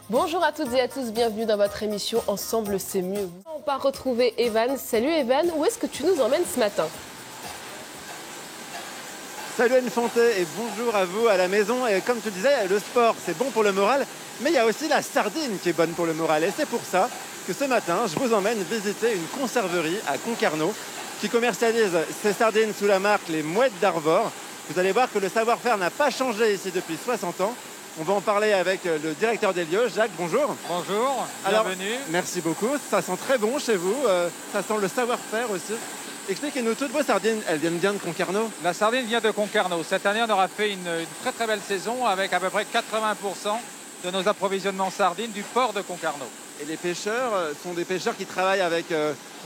Bonjour à toutes et à tous, bienvenue dans votre émission Ensemble c'est mieux. On va retrouver Evan. Salut Evan, où est-ce que tu nous emmènes ce matin? Salut Anne Fonté et bonjour à vous à la maison. Et comme tu disais, le sport c'est bon pour le moral, mais il y a aussi la sardine qui est bonne pour le moral. Et c'est pour ça que ce matin, je vous emmène visiter une conserverie à Concarneau qui commercialise ses sardines sous la marque Les Mouettes d'Arvor. Vous allez voir que le savoir-faire n'a pas changé ici depuis 60 ans. On va en parler avec le directeur des lieux, Jacques, bonjour. Bonjour, bienvenue. Alors, merci beaucoup, ça sent très bon chez vous, ça sent le savoir-faire aussi. Expliquez-nous, toutes vos sardines, elles viennent bien de Concarneau? La sardine vient de Concarneau. Cette année, on aura fait une très très belle saison avec à peu près 80% de nos approvisionnements sardines du port de Concarneau. Et les pêcheurs sont des pêcheurs qui travaillent avec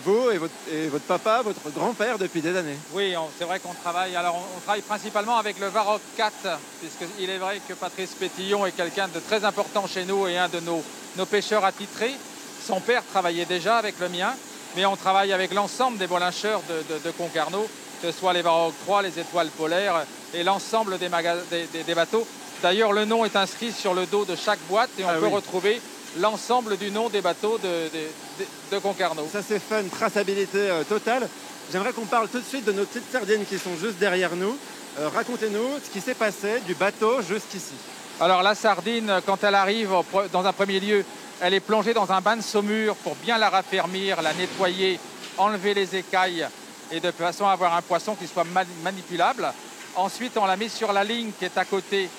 vous et votre papa, votre grand-père depuis des années. Oui, c'est vrai qu'on travaille. Alors, on travaille principalement avec le Varroc 4, puisqu'il est vrai que Patrice Pétillon est quelqu'un de très important chez nous et un de nos pêcheurs attitrés. Son père travaillait déjà avec le mien, mais on travaille avec l'ensemble des bolincheurs de Concarneau, que ce soit les Varroc 3, les Étoiles polaires et l'ensemble des bateaux. D'ailleurs, le nom est inscrit sur le dos de chaque boîte et on peut retrouver l'ensemble du nom des bateaux de Concarneau. Ça c'est fun, traçabilité totale. J'aimerais qu'on parle tout de suite de nos petites sardines qui sont juste derrière nous. Racontez-nous ce qui s'est passé du bateau jusqu'ici. Alors la sardine, quand elle arrive dans un premier lieu, elle est plongée dans un bain de saumure pour bien la raffermir, la nettoyer, enlever les écailles et de façon à avoir un poisson qui soit manipulable. Ensuite, on la met sur la ligne qui est à côté,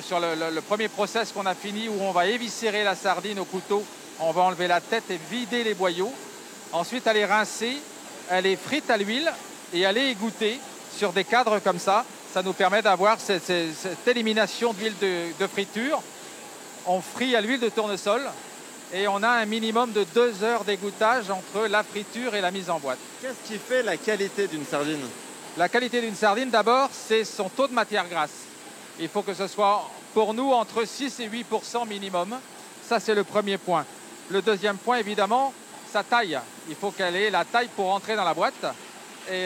sur le premier process qu'on a fini, où on va éviscérer la sardine au couteau. On va enlever la tête et vider les boyaux. Ensuite, elle est rincée, elle est frite à l'huile et elle est égouttée sur des cadres comme ça. Ça nous permet d'avoir cette élimination d'huile de friture. On frit à l'huile de tournesol et on a un minimum de 2 heures d'égouttage entre la friture et la mise en boîte. Qu'est-ce qui fait la qualité d'une sardine? La qualité d'une sardine, d'abord, c'est son taux de matière grasse. Il faut que ce soit, pour nous, entre 6 et 8% minimum. Ça, c'est le premier point. Le deuxième point, évidemment, sa taille. Il faut qu'elle ait la taille pour entrer dans la boîte. Et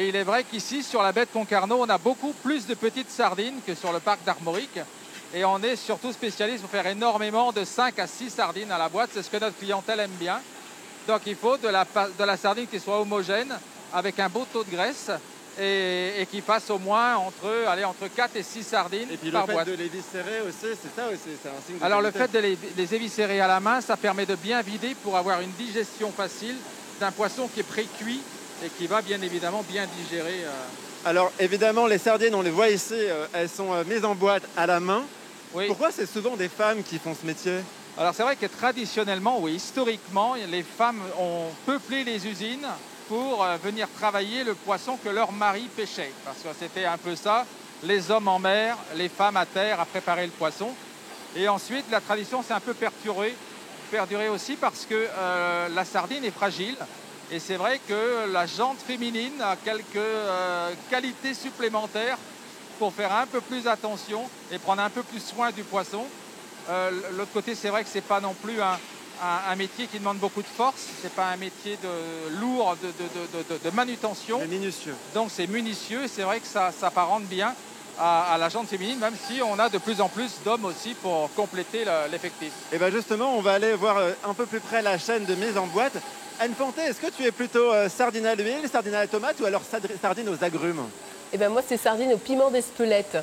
il est vrai qu'ici, sur la baie de Concarneau, on a beaucoup plus de petites sardines que sur le parc d'Armorique. Et on est surtout spécialiste pour faire énormément de 5 à 6 sardines à la boîte. C'est ce que notre clientèle aime bien. Donc, il faut de la sardine qui soit homogène, avec un beau taux de graisse. Et qui fasse au moins entre 4 et 6 sardines et puis par le boîte. fait de les viscérer aussi, c'est ça aussi, c'est un signe de Alors qualité. le fait de les éviscérer à la main, ça permet de bien vider pour avoir une digestion facile d'un poisson qui est pré-cuit et qui va bien évidemment bien digérer. Alors évidemment, les sardines, on les voit ici, elles sont mises en boîte à la main. Oui. Pourquoi c'est souvent des femmes qui font ce métier? Alors c'est vrai que traditionnellement, oui, historiquement, les femmes ont peuplé les usines pour venir travailler le poisson que leur mari pêchait. Parce que c'était un peu ça, les hommes en mer, les femmes à terre à préparer le poisson. Et ensuite, la tradition s'est un peu perdurée aussi parce que la sardine est fragile. Et c'est vrai que la jante féminine a quelques qualités supplémentaires pour faire un peu plus attention et prendre un peu plus soin du poisson. L'autre côté, c'est vrai que ce n'est pas non plus un métier qui demande beaucoup de force, c'est pas un métier lourd de manutention. C'est minutieux. Donc c'est minutieux et c'est vrai que ça s'apparente bien à la jante féminine, même si on a de plus en plus d'hommes aussi pour compléter l'effectif. Et bien justement, on va aller voir un peu plus près la chaîne de mise en boîte. Anne Fonté, est-ce que tu es plutôt sardine à l'huile, sardine à la tomate ou alors sardine aux agrumes? Eh bien moi c'est sardine au piment d'Espelette.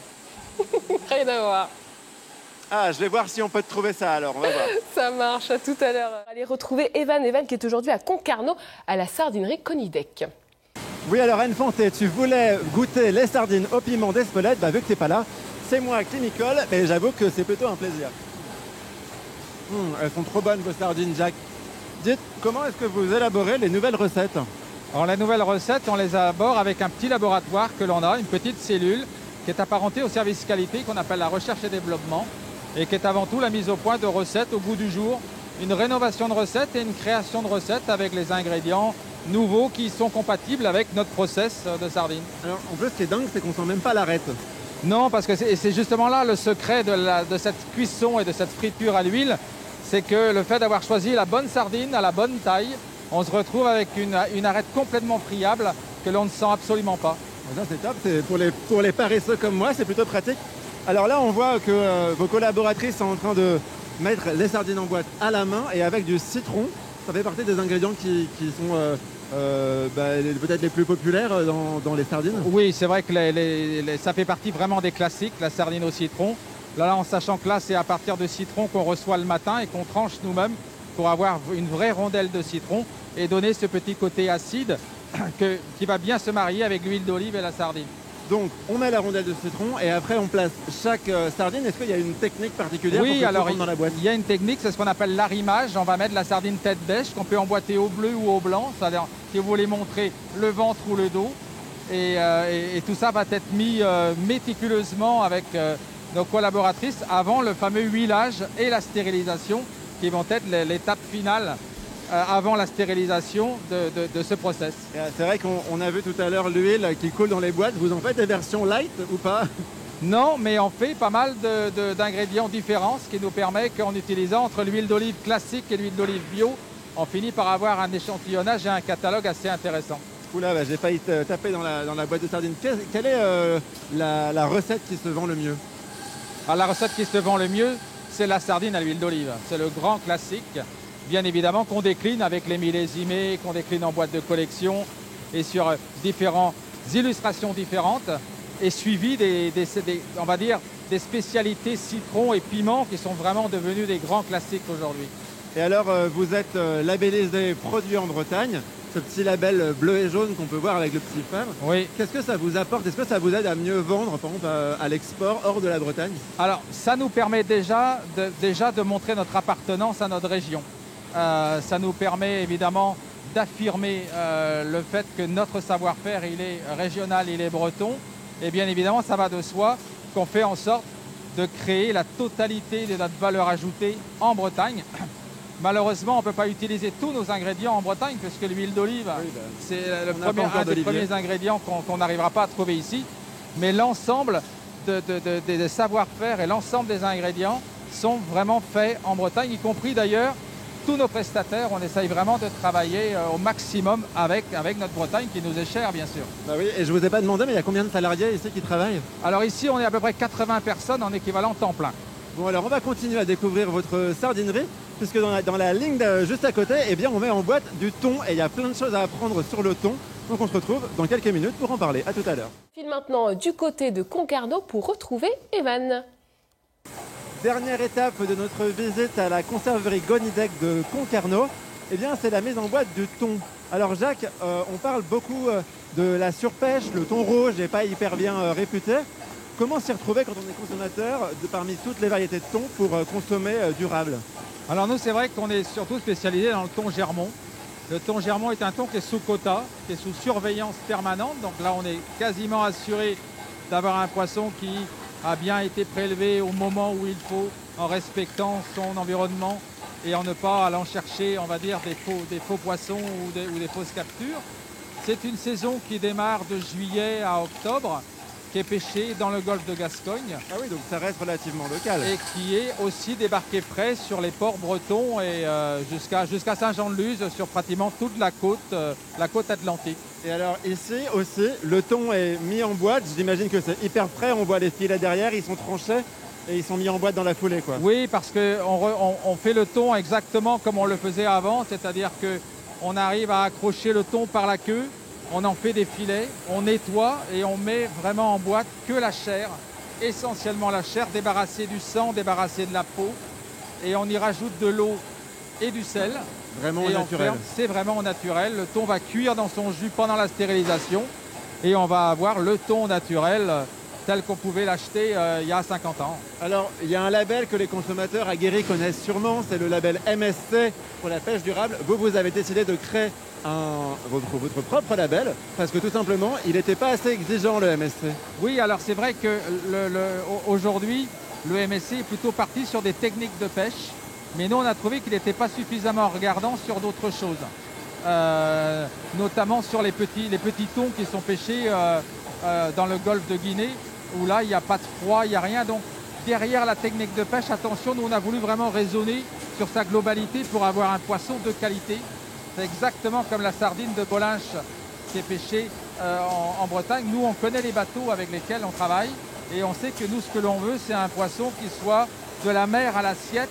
Rien à voir. Ah, je vais voir si on peut te trouver ça alors, on va voir. Ça marche, à tout à l'heure. Allez retrouver Evan qui est aujourd'hui à Concarneau, à la sardinerie Conidec. Oui, alors Anne Fonté, tu voulais goûter les sardines au piment d'Espelette, vu que tu n'es pas là, c'est moi qui m'y colle, mais j'avoue que c'est plutôt un plaisir. Elles sont trop bonnes vos sardines, Jacques. Dites, comment est-ce que vous élaborez les nouvelles recettes? Alors les nouvelles recettes, on les élabore avec un petit laboratoire que l'on a, une petite cellule qui est apparentée au service qualité qu'on appelle la recherche et développement, et qui est avant tout la mise au point de recettes au goût du jour, une rénovation de recettes et une création de recettes avec les ingrédients nouveaux qui sont compatibles avec notre process de sardines. Alors en plus ce qui est dingue, c'est qu'on sent même pas l'arête. Non, parce que c'est justement là le secret de cette cuisson et de cette friture à l'huile, c'est que le fait d'avoir choisi la bonne sardine à la bonne taille, on se retrouve avec une arête complètement friable que l'on ne sent absolument pas. Ça, c'est top, pour les paresseux comme moi, c'est plutôt pratique. Alors là, on voit que vos collaboratrices sont en train de mettre les sardines en boîte à la main et avec du citron. Ça fait partie des ingrédients qui sont peut-être les plus populaires dans les sardines. Oui, c'est vrai que ça fait partie vraiment des classiques, la sardine au citron. Là, en sachant que là, c'est à partir de citron qu'on reçoit le matin et qu'on tranche nous-mêmes pour avoir une vraie rondelle de citron et donner ce petit côté acide qui va bien se marier avec l'huile d'olive et la sardine. Donc, on met la rondelle de citron et après, on place chaque sardine. Est-ce qu'il y a une technique particulière pour que alors dans la boîte? Il y a une technique, c'est ce qu'on appelle l'arrimage. On va mettre la sardine tête bêche qu'on peut emboîter au bleu ou au blanc. C'est-à-dire, si vous voulez montrer le ventre ou le dos. Et tout ça va être mis méticuleusement avec nos collaboratrices avant le fameux huilage et la stérilisation qui vont être l'étape finale avant la stérilisation de ce process. C'est vrai qu'on a vu tout à l'heure l'huile qui coule dans les boîtes. Vous en faites des versions light ou pas? Non, mais on fait pas mal d'ingrédients différents, ce qui nous permet qu'en utilisant entre l'huile d'olive classique et l'huile d'olive bio, on finit par avoir un échantillonnage et un catalogue assez intéressant. Oula, j'ai failli taper dans la boîte de sardines. Quelle est la recette qui se vend le mieux? Alors, la recette qui se vend le mieux, c'est la sardine à l'huile d'olive. C'est le grand classique. Bien évidemment qu'on décline avec les millésimés, qu'on décline en boîte de collection et sur différentes illustrations différentes et suivi on va dire, des spécialités citron et piment qui sont vraiment devenus des grands classiques aujourd'hui. Et alors, vous êtes labellisé produit en Bretagne, ce petit label bleu et jaune qu'on peut voir avec le petit phare. Oui. Qu'est-ce que ça vous apporte? Est-ce que ça vous aide à mieux vendre, par exemple, à l'export hors de la Bretagne? Alors, ça nous permet déjà de montrer notre appartenance à notre région. Ça nous permet évidemment d'affirmer le fait que notre savoir-faire, il est régional, il est breton. Et bien évidemment, ça va de soi qu'on fait en sorte de créer la totalité de notre valeur ajoutée en Bretagne. Malheureusement, on ne peut pas utiliser tous nos ingrédients en Bretagne puisque l'huile d'olive, c'est un des premiers ingrédients qu'on n'arrivera pas à trouver ici. Mais l'ensemble des savoir-faire et l'ensemble des ingrédients sont vraiment faits en Bretagne, y compris d'ailleurs tous nos prestataires. On essaye vraiment de travailler au maximum avec notre Bretagne qui nous est chère, bien sûr. Bah oui, et je ne vous ai pas demandé, mais il y a combien de salariés ici qui travaillent? Alors ici, on est à peu près 80 personnes en équivalent temps plein. Bon, alors on va continuer à découvrir votre sardinerie, puisque dans la ligne juste à côté, eh bien, on met en boîte du thon et il y a plein de choses à apprendre sur le thon. Donc on se retrouve dans quelques minutes pour en parler. À tout à l'heure. On file maintenant du côté de Concarneau pour retrouver Evan. Dernière étape de notre visite à la conserverie Gonidec de Concarneau, eh bien, c'est la mise en boîte du thon. Alors Jacques, on parle beaucoup de la surpêche, le thon rouge n'est pas hyper bien réputé. Comment s'y retrouver quand on est consommateur parmi toutes les variétés de thon pour consommer durable? Alors nous, c'est vrai qu'on est surtout spécialisé dans le thon Germont. Le thon Germont est un thon qui est sous quota, qui est sous surveillance permanente. Donc là, on est quasiment assuré d'avoir un poisson qui a bien été prélevé au moment où il faut, en respectant son environnement et en ne pas allant chercher, on va dire, des faux poissons ou des fausses captures. C'est une saison qui démarre de juillet à octobre, qui est pêché dans le golfe de Gascogne. Ah oui, donc ça reste relativement local. Et qui est aussi débarqué frais sur les ports bretons et jusqu'à Saint-Jean-de-Luz, sur pratiquement toute la côte atlantique. Et alors ici aussi, le thon est mis en boîte. J'imagine que c'est hyper frais. On voit les filets derrière, ils sont tranchés et ils sont mis en boîte dans la foulée, quoi. Oui, parce qu'on fait le thon exactement comme on le faisait avant, c'est-à-dire qu'on arrive à accrocher le thon par la queue. On en fait des filets, on nettoie et on met vraiment en boîte que la chair, essentiellement la chair, débarrassée du sang, débarrassée de la peau. Et on y rajoute de l'eau et du sel. Vraiment naturel. C'est vraiment naturel. Le thon va cuire dans son jus pendant la stérilisation et on va avoir le thon naturel tel qu'on pouvait l'acheter il y a 50 ans. Alors, il y a un label que les consommateurs aguerris connaissent sûrement, c'est le label MSC pour la pêche durable. Vous avez décidé de créer votre propre label parce que tout simplement, il n'était pas assez exigeant, le MSC. Oui, alors c'est vrai que aujourd'hui, le MSC est plutôt parti sur des techniques de pêche, mais nous, on a trouvé qu'il n'était pas suffisamment regardant sur d'autres choses, notamment sur les petits thons qui sont pêchés dans le golfe de Guinée, où là, il n'y a pas de froid, il n'y a rien. Donc, derrière la technique de pêche, attention, nous on a voulu vraiment raisonner sur sa globalité pour avoir un poisson de qualité. C'est exactement comme la sardine de Bolinche qui est pêchée en Bretagne. Nous, on connaît les bateaux avec lesquels on travaille et on sait que nous, ce que l'on veut, c'est un poisson qui soit de la mer à l'assiette,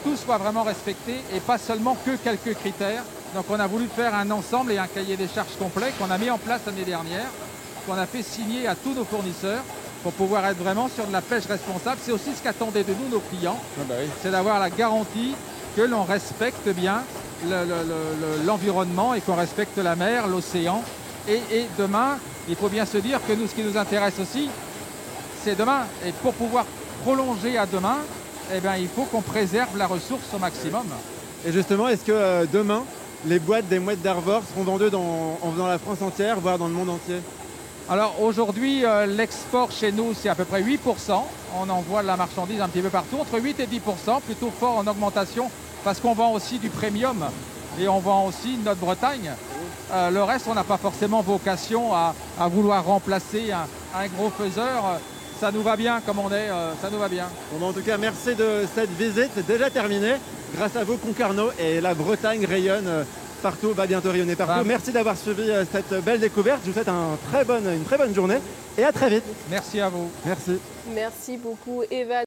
tout soit vraiment respecté et pas seulement que quelques critères. Donc on a voulu faire un ensemble et un cahier des charges complet qu'on a mis en place l'année dernière, qu'on a fait signer à tous nos fournisseurs pour pouvoir être vraiment sur de la pêche responsable. C'est aussi ce qu'attendaient de nous nos clients, c'est d'avoir la garantie que l'on respecte bien l'environnement et qu'on respecte la mer, l'océan. Et demain, il faut bien se dire que nous, ce qui nous intéresse aussi, c'est demain. Et pour pouvoir prolonger à demain, eh bien, il faut qu'on préserve la ressource au maximum. Et justement, est-ce que demain, les boîtes des mouettes d'Arvor seront vendues dans la France entière, voire dans le monde entier? Alors aujourd'hui, l'export chez nous, c'est à peu près 8%. On envoie de la marchandise un petit peu partout, entre 8 et 10%, plutôt fort en augmentation, parce qu'on vend aussi du premium et on vend aussi notre Bretagne. Le reste, on n'a pas forcément vocation à vouloir remplacer un gros faiseur. Ça nous va bien comme on est, ça nous va bien. Bon, en tout cas, merci de cette visite. C'est déjà terminé. Grâce à vous, Concarneau et la Bretagne rayonne partout, va bientôt rayonner partout. Merci d'avoir suivi cette belle découverte. Je vous souhaite une très bonne journée et à très vite. Merci à vous. Merci. Merci beaucoup, Evan.